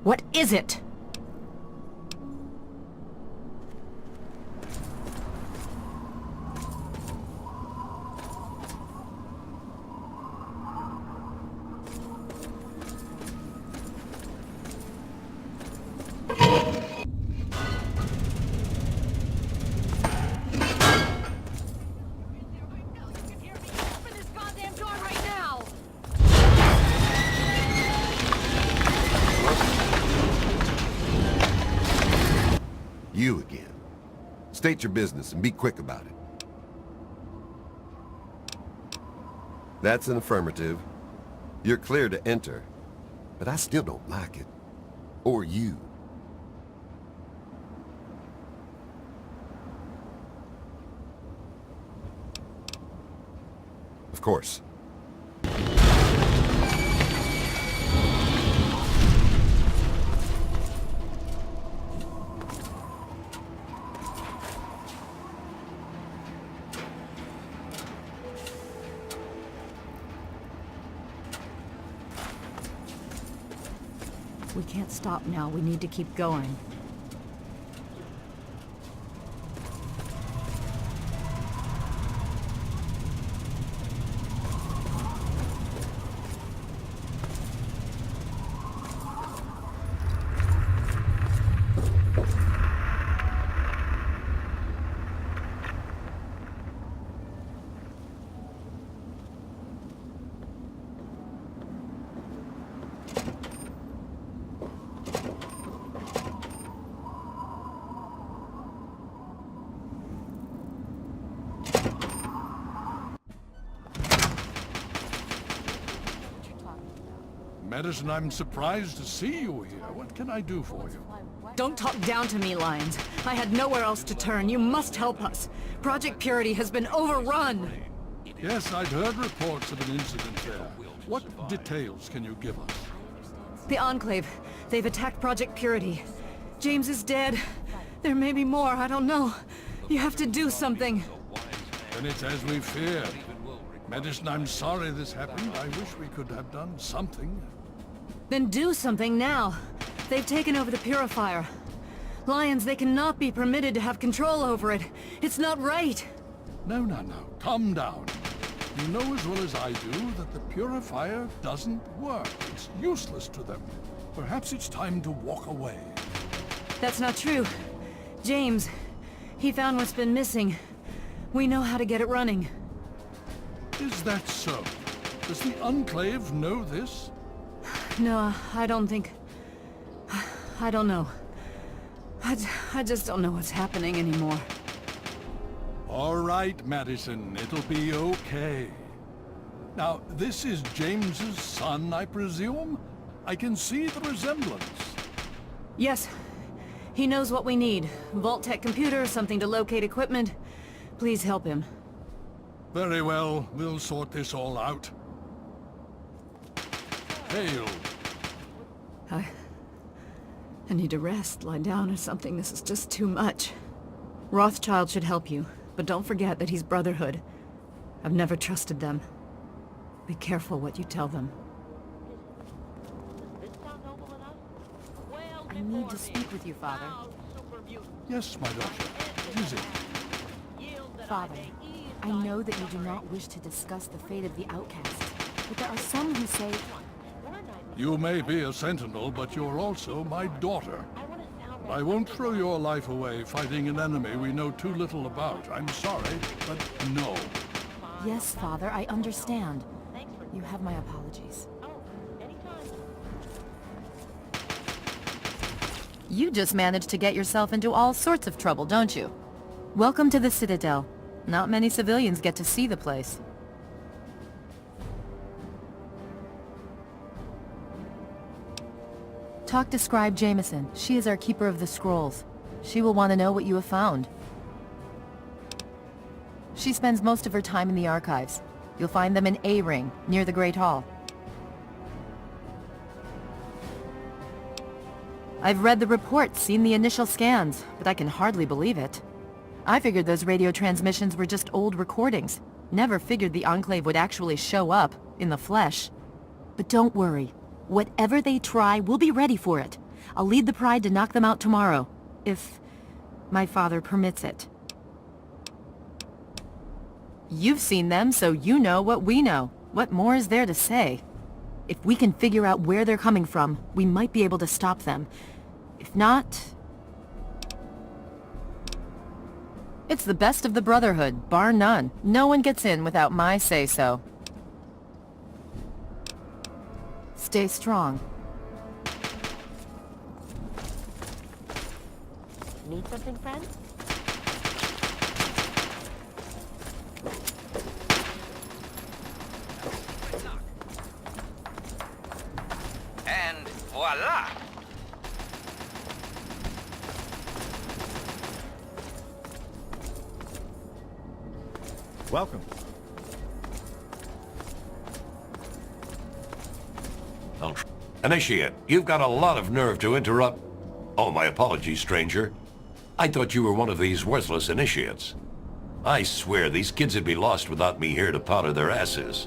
What is it? You again. State your business and be quick about it. That's an affirmative. You're clear to enter, but I still don't like it. Or you. Of course. We can't stop now. We need to keep going. Madison, I'm surprised to see you here. What can I do for you? Don't talk down to me, Lyons. I had nowhere else to turn. You must help us. Project Purity has been overrun. Yes, I've heard reports of an incident there. What details can you give us? The Enclave. They've attacked Project Purity. James is dead. There may be more, I don't know. You have to do something. Then it's as we feared. Madison, I'm sorry this happened. I wish we could have done something. Then do something now. They've taken over the Purifier. Lyons, they cannot be permitted to have control over it. It's not right. No. Calm down. You know as well as I do that the Purifier doesn't work. It's useless to them. Perhaps it's time to walk away. That's not true. James, he found what's been missing. We know how to get it running. Is that so? Does the Enclave know this? No, I don't think... I don't know. I just don't know what's happening anymore. All right, Madison. It'll be okay. Now, this is James's son, I presume? I can see the resemblance. Yes. He knows what we need. Vault-Tec computer, something to locate equipment. Please help him. Very well. We'll sort this all out. Hail. I need to rest, lie down or something. This is just too much. Rothschild should help you, but don't forget that he's Brotherhood. I've never trusted them. Be careful what you tell them. I need to speak with you, Father. Yes, my daughter. What is it? Father, I know that you do not wish to discuss the fate of the outcasts, but there are some who say... You may be a sentinel, but you're also my daughter. I won't throw your life away fighting an enemy we know too little about. I'm sorry, but no. Yes, Father, I understand. You have my apologies. You just managed to get yourself into all sorts of trouble, don't you? Welcome to the Citadel. Not many civilians get to see the place. Talk to Scribe Jameson. She is our keeper of the scrolls. She will want to know what you have found. She spends most of her time in the archives. You'll find them in A-Ring, near the Great Hall. I've read the reports, seen the initial scans, but I can hardly believe it. I figured those radio transmissions were just old recordings. Never figured the Enclave would actually show up, in the flesh. But don't worry. Whatever they try, we'll be ready for it. I'll lead the Pride to knock them out tomorrow, if my father permits it. You've seen them, so you know what we know. What more is there to say? If we can figure out where they're coming from, we might be able to stop them. If not... It's the best of the Brotherhood, bar none. No one gets in without my say-so. Stay strong. Need something, friend? And voila! Welcome. Initiate, you've got a lot of nerve to interrupt... Oh, my apologies, stranger. I thought you were one of these worthless initiates. I swear these kids would be lost without me here to powder their asses.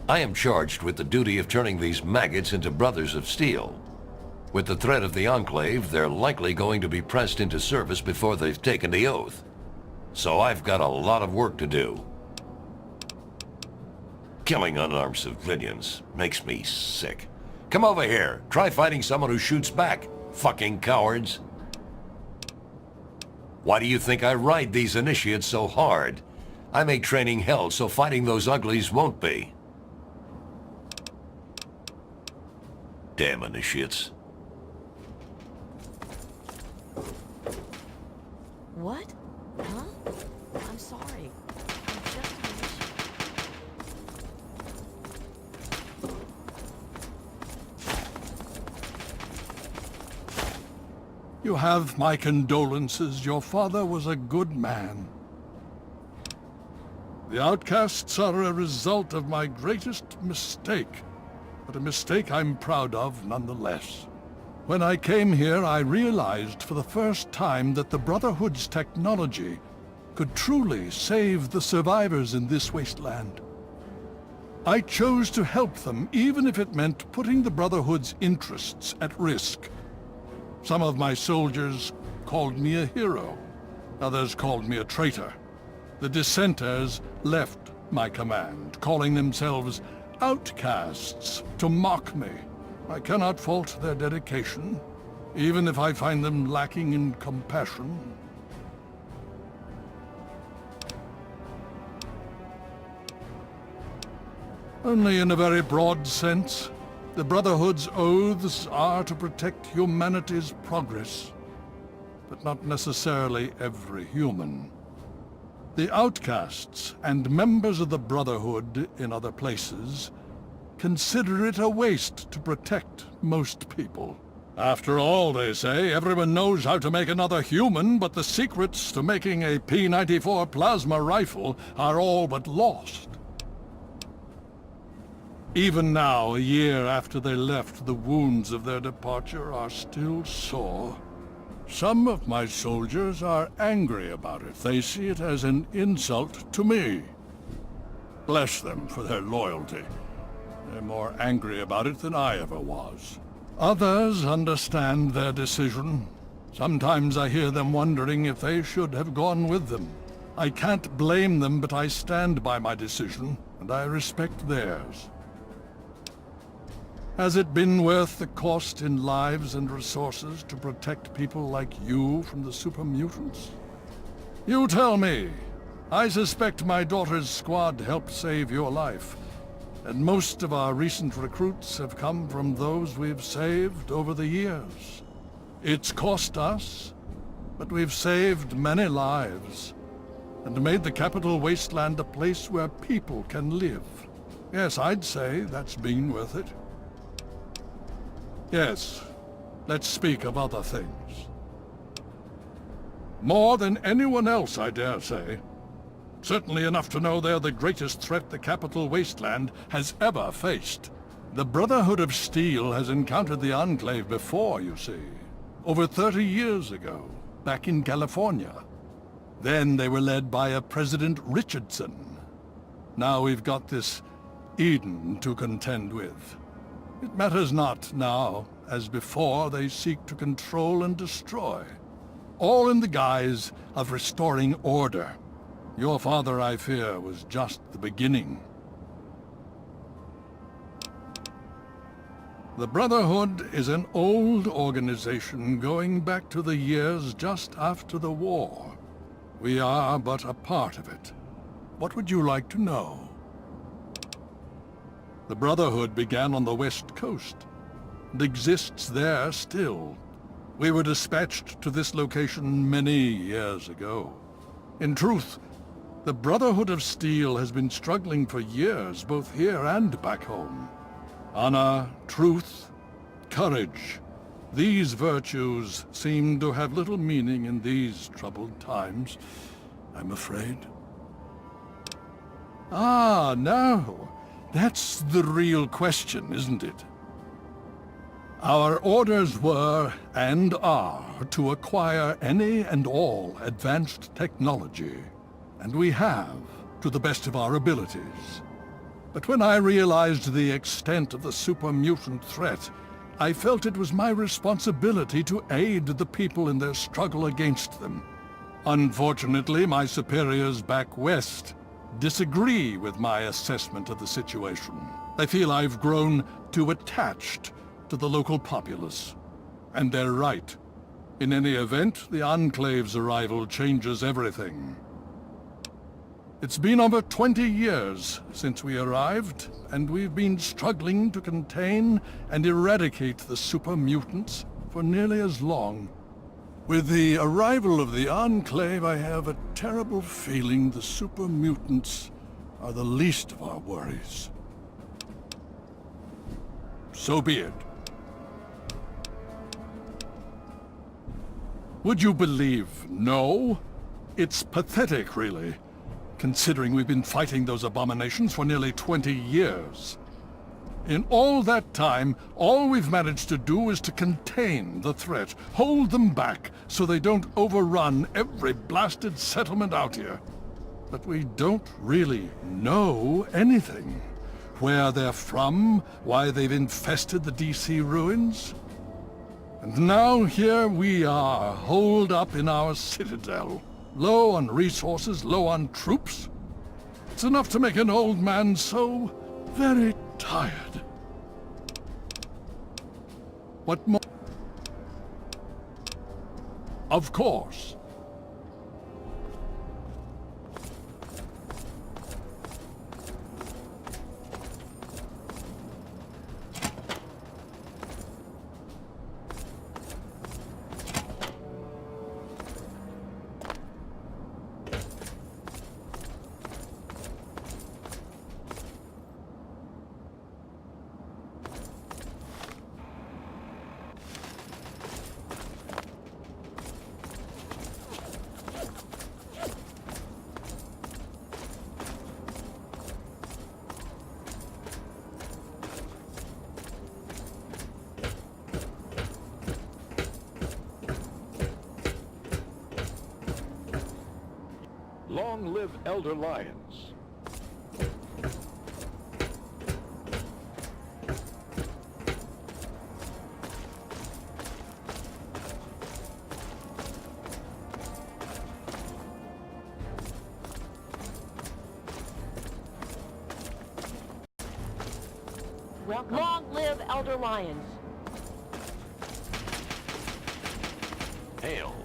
I am charged with the duty of turning these maggots into brothers of steel. With the threat of the Enclave, they're likely going to be pressed into service before they've taken the oath. So I've got a lot of work to do. Killing unarmed civilians makes me sick. Come over here. Try fighting someone who shoots back, fucking cowards. Why do you think I ride these initiates so hard? I make training hell so fighting those uglies won't be. Damn initiates. What? Huh? I'm sorry. I'm just an initiate. You have my condolences. Your father was a good man. The outcasts are a result of my greatest mistake, but a mistake I'm proud of nonetheless. When I came here, I realized for the first time that the Brotherhood's technology could truly save the survivors in this wasteland. I chose to help them, even if it meant putting the Brotherhood's interests at risk. Some of my soldiers called me a hero. Others called me a traitor. The dissenters left my command, calling themselves outcasts to mock me. I cannot fault their dedication, even if I find them lacking in compassion. Only in a very broad sense. The Brotherhood's oaths are to protect humanity's progress, but not necessarily every human. The outcasts and members of the Brotherhood in other places consider it a waste to protect most people. After all, they say, everyone knows how to make another human, but the secrets to making a P-94 plasma rifle are all but lost. Even now, a year after they left, the wounds of their departure are still sore. Some of my soldiers are angry about it. They see it as an insult to me. Bless them for their loyalty. They're more angry about it than I ever was. Others understand their decision. Sometimes I hear them wondering if they should have gone with them. I can't blame them, but I stand by my decision, and I respect theirs. Has it been worth the cost in lives and resources to protect people like you from the super mutants? You tell me. I suspect my daughter's squad helped save your life, and most of our recent recruits have come from those we've saved over the years. It's cost us, but we've saved many lives, and made the capital Wasteland a place where people can live. Yes, I'd say that's been worth it. Yes, let's speak of other things. More than anyone else, I dare say. Certainly enough to know they're the greatest threat the capital Wasteland has ever faced. The Brotherhood of Steel has encountered the Enclave before, you see. Over 30 years ago, back in California. Then they were led by a President Richardson. Now we've got this Eden to contend with. It matters not now. As before, they seek to control and destroy, all in the guise of restoring order. Your father, I fear, was just the beginning. The Brotherhood is an old organization going back to the years just after the war. We are but a part of it. What would you like to know? The Brotherhood began on the West Coast, and exists there still. We were dispatched to this location many years ago. In truth, the Brotherhood of Steel has been struggling for years, both here and back home. Honor, truth, courage. These virtues seem to have little meaning in these troubled times, I'm afraid. Ah, now, that's the real question, isn't it? Our orders were, and are, to acquire any and all advanced technology. And we have, to the best of our abilities. But when I realized the extent of the super-mutant threat, I felt it was my responsibility to aid the people in their struggle against them. Unfortunately, my superiors back west disagree with my assessment of the situation. They feel I've grown too attached to the local populace. And they're right. In any event, the Enclave's arrival changes everything. It's been over 20 years since we arrived, and we've been struggling to contain and eradicate the super-mutants for nearly as long. With the arrival of the Enclave, I have a terrible feeling the super-mutants are the least of our worries. So be it. Would you believe no? It's pathetic, really, considering we've been fighting those abominations for nearly 20 years. In all that time, all we've managed to do is to contain the threat, hold them back so they don't overrun every blasted settlement out here. But we don't really know anything. Where they're from, why they've infested the DC ruins. And now here we are, holed up in our Citadel. Low on resources, low on troops. It's enough to make an old man so very tired. What more? Of course. Long live Elder Lyons. Welcome. Long live Elder Lyons. Hail.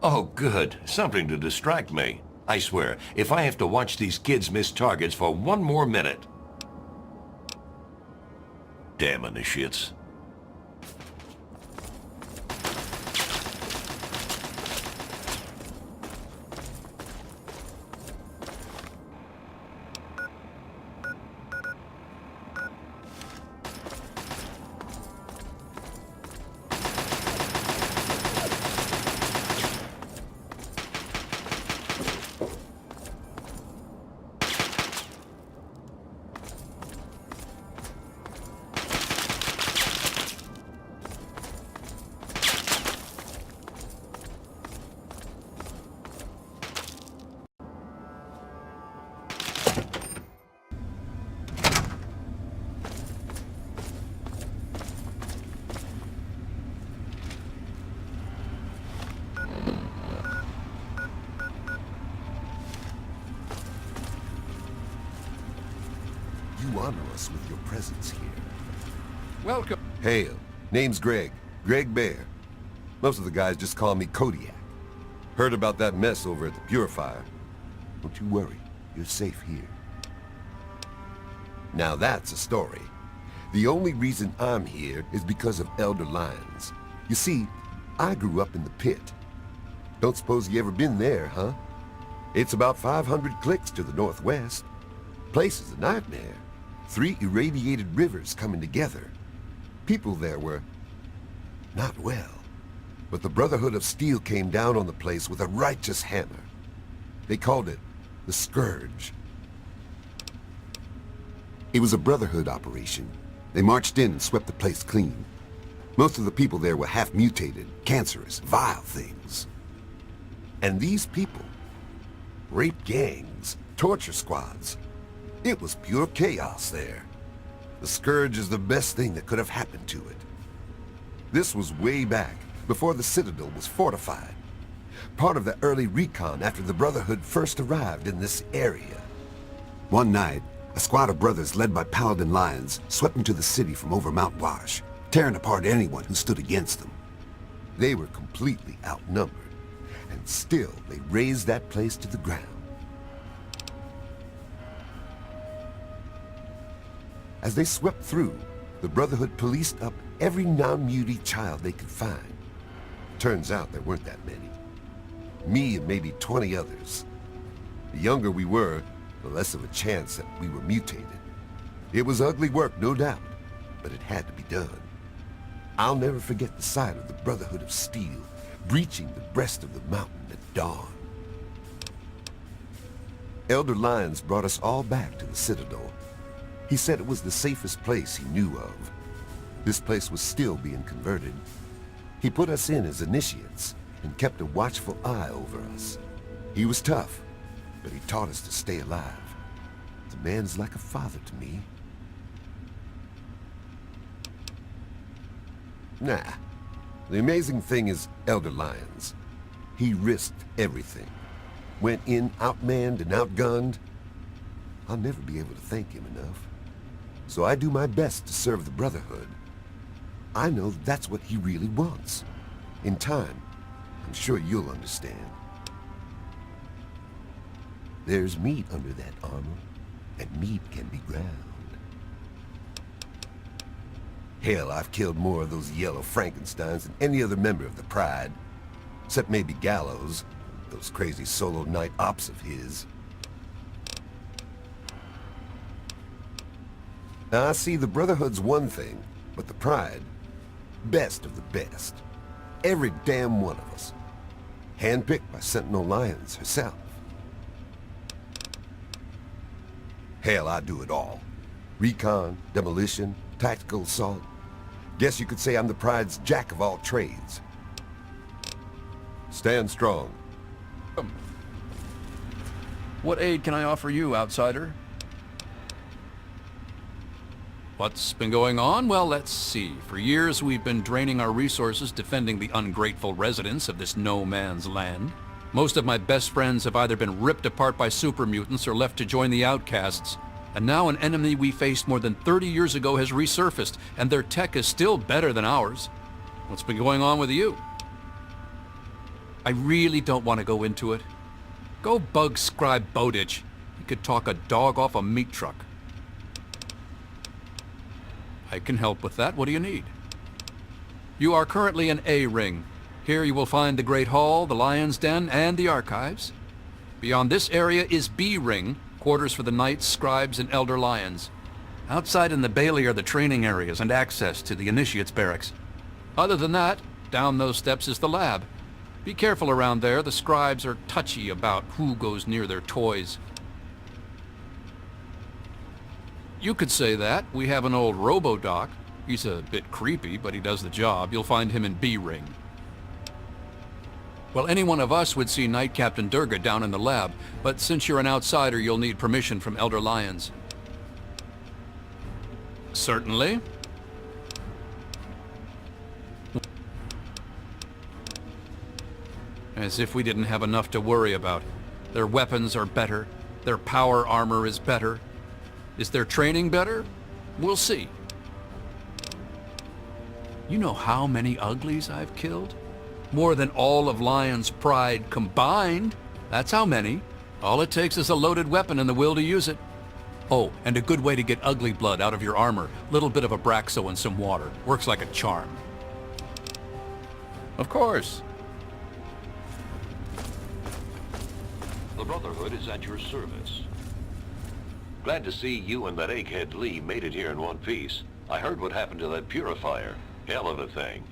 Oh, good. Something to distract me. I swear, if I have to watch these kids miss targets for one more minute... Damn initiates. you honor us with your presence here. Welcome. Hail. Name's Greg. Greg Bear. Most of the guys just call me Kodiak. Heard about that mess over at the Purifier. Don't you worry. You're safe here. Now that's a story. The only reason I'm here is because of Elder Lyons. You see, I grew up in the pit. Don't suppose you ever been there, huh? It's about 500 clicks to the northwest. Place is a nightmare. 3 irradiated rivers coming together. People there were not well. But the Brotherhood of Steel came down on the place with a righteous hammer. They called it the Scourge. It was a Brotherhood operation. They marched in and swept the place clean. Most of the people there were half-mutated, cancerous, vile things. And these people, rape gangs, torture squads. It was pure chaos there. The Scourge is the best thing that could have happened to it. This was way back, before the Citadel was fortified. Part of the early recon after the Brotherhood first arrived in this area. One night, a squad of brothers led by Paladin Lyons swept into the city from over Mount Wash, tearing apart anyone who stood against them. They were completely outnumbered, and still they razed that place to the ground. As they swept through, the Brotherhood policed up every non-mutie child they could find. Turns out there weren't that many. Me and maybe 20 others. The younger we were, the less of a chance that we were mutated. It was ugly work, no doubt, but it had to be done. I'll never forget the sight of the Brotherhood of Steel breaching the breast of the mountain at dawn. Elder Lyons brought us all back to the Citadel. He said it was the safest place he knew of. This place was still being converted. He put us in as initiates and kept a watchful eye over us. He was tough, but he taught us to stay alive. The man's like a father to me. Nah. The amazing thing is Elder Lyons. He risked everything. Went in outmanned and outgunned. I'll never be able to thank him enough. So I do my best to serve the Brotherhood. I know that's what he really wants. In time, I'm sure you'll understand. There's meat under that armor, and meat can be ground. Hell, I've killed more of those yellow Frankensteins than any other member of the Pride. Except maybe Gallows, those crazy solo night ops of his. Now, I see the Brotherhood's one thing, but the Pride, best of the best. Every damn one of us. Handpicked by Sentinel Lyons herself. Hell, I do it all. Recon, demolition, tactical assault. Guess you could say I'm the Pride's jack of all trades. Stand strong. What aid can I offer you, outsider? What's been going on? Well, let's see. For years, we've been draining our resources defending the ungrateful residents of this no-man's land. Most of my best friends have either been ripped apart by super mutants or left to join the outcasts. And now an enemy we faced more than 30 years ago has resurfaced, and their tech is still better than ours. What's been going on with you? I really don't want to go into it. Go bug Scribe Bowditch. He could talk a dog off a meat truck. I can help with that. What do you need? You are currently in A Ring. Here you will find the Great Hall, the Lion's Den, and the Archives. Beyond this area is B Ring, quarters for the Knights, Scribes, and Elder Lyons. Outside in the Bailey are the training areas and access to the Initiates Barracks. Other than that, down those steps is the lab. Be careful around there. The Scribes are touchy about who goes near their toys. You could say that. We have an old robo-doc. He's a bit creepy, but he does the job. You'll find him in B Ring. Well, any one of us would see Knight Captain Durga down in the lab, but since you're an outsider, you'll need permission from Elder Lyons. Certainly. As if we didn't have enough to worry about. Their weapons are better. Their power armor is better. Is their training better? We'll see. You know how many uglies I've killed? More than all of Lion's pride combined. That's how many. All it takes is a loaded weapon and the will to use it. Oh, and a good way to get ugly blood out of your armor. Little bit of Abraxo and some water. Works like a charm. Of course. The Brotherhood is at your service. Glad to see you and that egghead Lee made it here in one piece. I heard what happened to that purifier. Hell of a thing.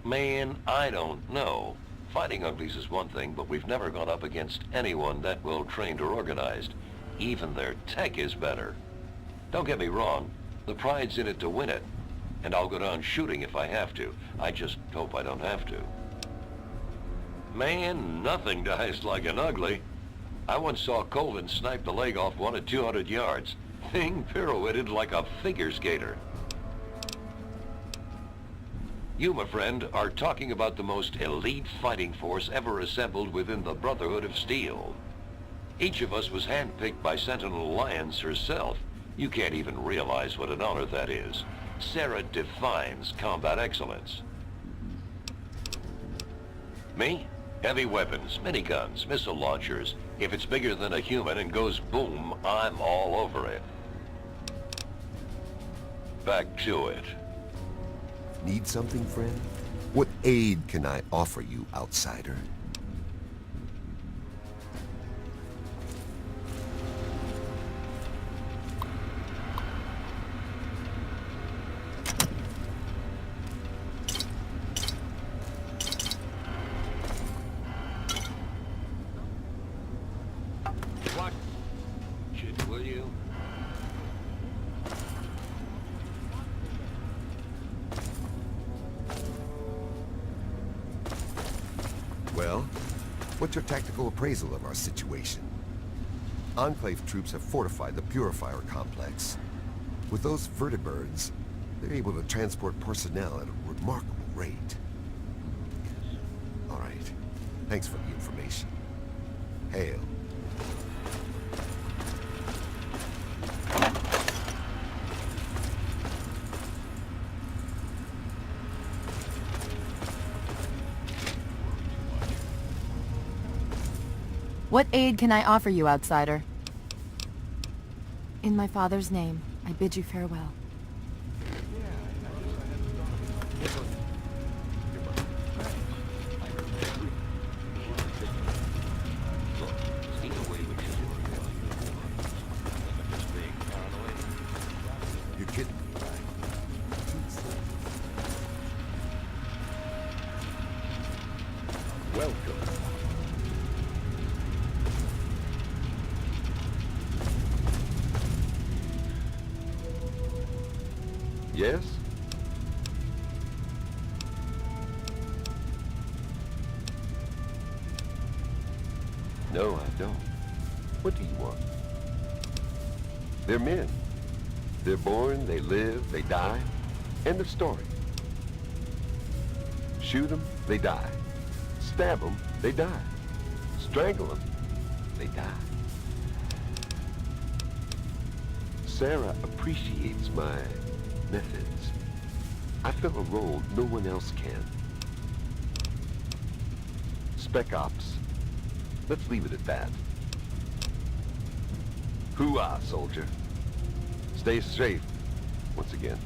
Man, I don't know. Fighting uglies is one thing, but we've never gone up against anyone that well trained or organized. Even their tech is better. Don't get me wrong, the pride's in it to win it. And I'll go down shooting if I have to. I just hope I don't have to. Man, nothing dies like an ugly. I once saw Colvin snipe the leg off one at 200 yards. Thing pirouetted like a figure skater. You, my friend, are talking about the most elite fighting force ever assembled within the Brotherhood of Steel. Each of us was handpicked by Sentinel Alliance herself. You can't even realize what an honor that is. Sarah defines combat excellence. Me? Heavy weapons, miniguns, missile launchers. If it's bigger than a human and goes boom, I'm all over it. Back to it. Need something, friend? What aid can I offer you, outsider? Watch it, will you? Well, what's your tactical appraisal of our situation? Enclave troops have fortified the Purifier complex. With those vertibirds, they're able to transport personnel at a remarkable rate. All right. Thanks for the information. Hail. What aid can I offer you, outsider? In my father's name, I bid you farewell. You're kidding me, right? Welcome. Yes? No, I don't. What do you want? They're men. They're born, they live, they die. End of story. Shoot them, they die. Stab them, they die. Strangle them, they die. Sarah appreciates my methods. I fill a role no one else can. Spec Ops. Let's leave it at that. Hoo-ah, soldier. Stay safe, once again.